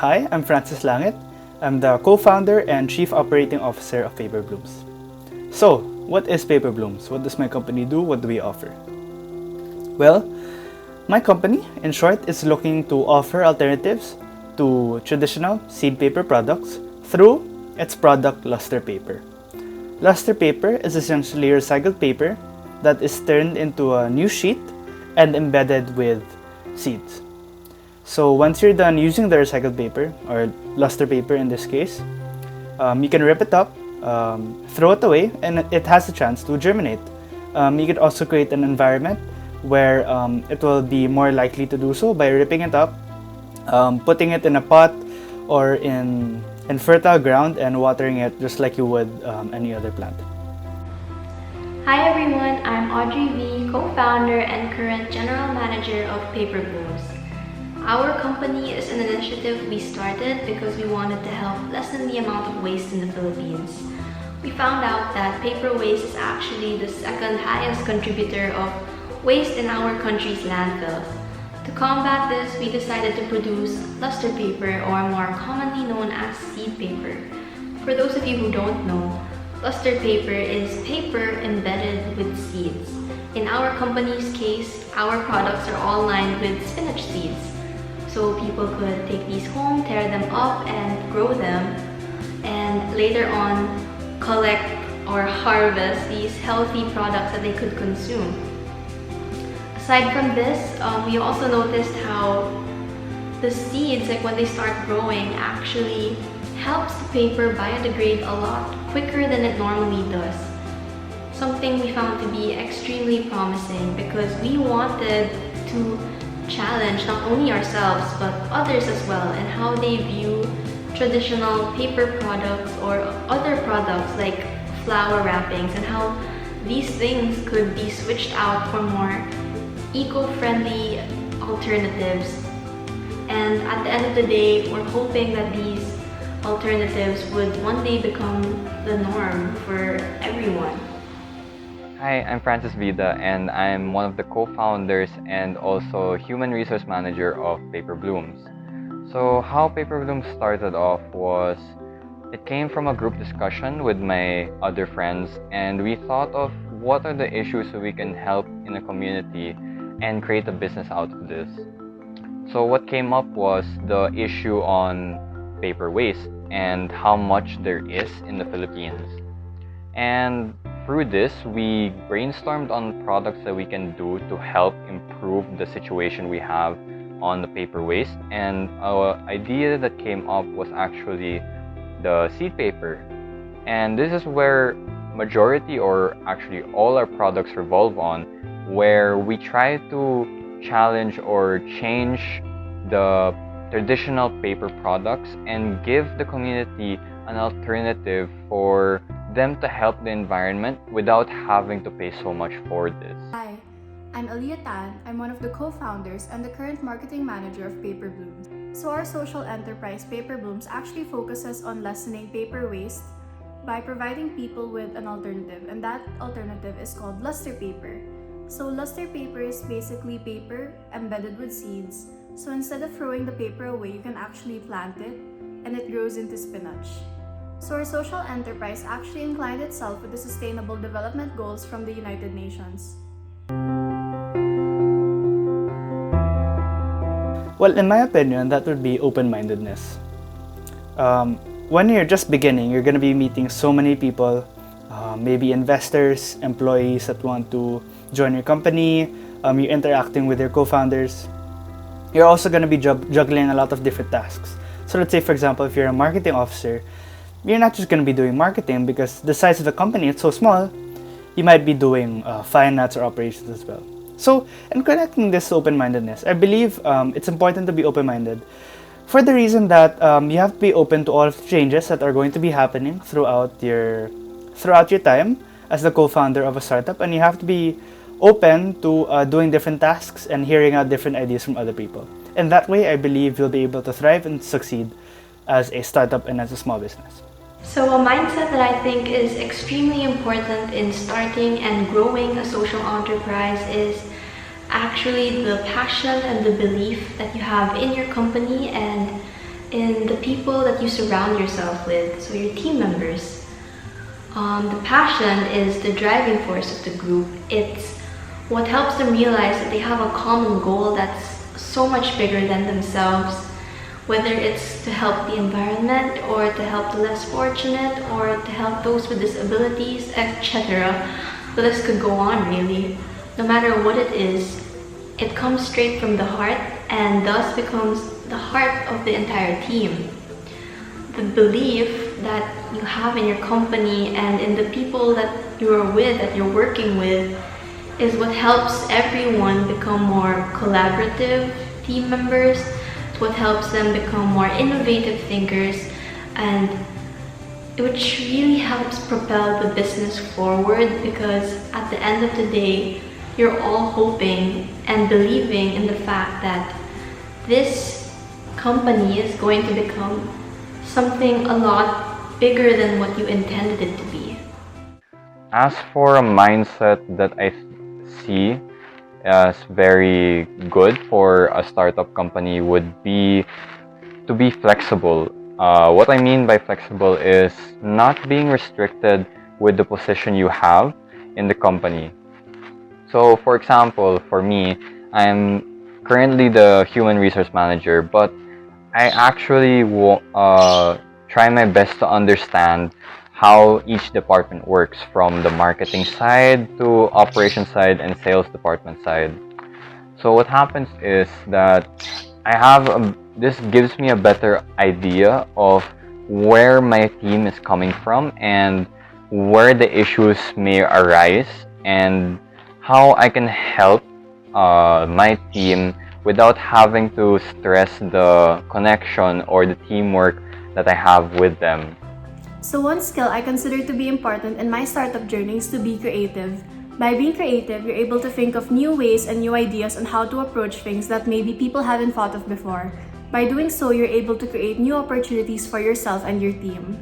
Hi, I'm Francis Langit. I'm the co-founder and chief operating officer of Paperblooms. So, what is Paperblooms? What does my company do? What do we offer? Well, my company, in short, is looking to offer alternatives to traditional seed paper products through its product luster paper. Luster paper is essentially recycled paper that is turned into a new sheet and embedded with seeds. So once you're done using the recycled paper, or luster paper in this case, you can rip it up, throw it away, and it has a chance to germinate. You could also create an environment where it will be more likely to do so by ripping it up, putting it in a pot or in fertile ground and watering it just like you would any other plant. Hi everyone, I'm Audrey V, co-founder and current general manager of Paperbloms. Our company is an initiative we started because we wanted to help lessen the amount of waste in the Philippines. We found out that paper waste is actually the second highest contributor of waste in our country's landfills. To combat this, we decided to produce luster paper, or more commonly known as seed paper. For those of you who don't know, luster paper is paper embedded with seeds. In our company's case, our products are all lined with spinach seeds. So people could take these home, tear them up, and grow them, and later on collect or harvest these healthy products that they could consume. Aside from this, we also noticed how the seeds, like when they start growing, actually helps the paper biodegrade a lot quicker than it normally does. Something we found to be extremely promising because we wanted to challenge not only ourselves but others as well and how they view traditional paper products or other products like flower wrappings, and how these things could be switched out for more eco-friendly alternatives. And at the end of the day, we're hoping that these alternatives would one day become the norm for everyone. Hi, I'm Francis Vida, and I'm one of the co-founders and also human resource manager of Paperblooms. So how Paperblooms started off was, it came from a group discussion with my other friends, and we thought of what are the issues so we can help in a community and create a business out of this. So what came up was the issue on paper waste and how much there is in the Philippines. And through this, we brainstormed on products that we can do to help improve the situation we have on the paper waste. And our idea that came up was actually the seed paper. And this is where majority, or actually all our products revolve on, where we try to challenge or change the traditional paper products and give the community an alternative for them to help the environment without having to pay so much for this. Hi, I'm Ellia. I'm one of the co-founders and the current marketing manager of Paperblooms. So our social enterprise Paperblooms actually focuses on lessening paper waste by providing people with an alternative, and that alternative is called luster paper. So luster paper is basically paper embedded with seeds. So instead of throwing the paper away, you can actually plant it and it grows into spinach. So our social enterprise actually inclined itself with the Sustainable Development Goals from the United Nations. Well, in my opinion, that would be open-mindedness. When you're just beginning, you're going to be meeting so many people, maybe investors, employees that want to join your company, you're interacting with your co-founders. You're also going to be juggling a lot of different tasks. So let's say, for example, if you're a marketing officer, you're not just going to be doing marketing because the size of the company is so small. You might be doing finance or operations as well. So, in connecting this to open-mindedness, I believe it's important to be open-minded for the reason that you have to be open to all of the changes that are going to be happening throughout your time as the co-founder of a startup, and you have to be open to doing different tasks and hearing out different ideas from other people. And that way, I believe you'll be able to thrive and succeed as a startup and as a small business. So a mindset that I think is extremely important in starting and growing a social enterprise is actually the passion and the belief that you have in your company and in the people that you surround yourself with, so your team members. The passion is the driving force of the group. It's what helps them realize that they have a common goal that's so much bigger than themselves, whether it's to help the environment or to help the less fortunate or to help those with disabilities, etc. The list could go on really. No matter what it is, it comes straight from the heart and thus becomes the heart of the entire team. The belief that you have in your company and in the people that you are with, that you're working with, is what helps everyone become more collaborative team members. It's what helps them become more innovative thinkers, and which really helps propel the business forward, because at the end of the day, you're all hoping and believing in the fact that this company is going to become something a lot bigger than what you intended it to be. As for a mindset that I see as very good for a startup company would be to be flexible. What I mean by flexible is not being restricted with the position you have in the company. So for example, for me, I'm currently the human resource manager, but I actually try my best to understand how each department works, from the marketing side to operation side and sales department side. So what happens is that this gives me a better idea of where my team is coming from and where the issues may arise, and how I can help my team without having to stress the connection or the teamwork that I have with them. So one skill I consider to be important in my startup journey is to be creative. By being creative, you're able to think of new ways and new ideas on how to approach things that maybe people haven't thought of before. By doing so, you're able to create new opportunities for yourself and your team.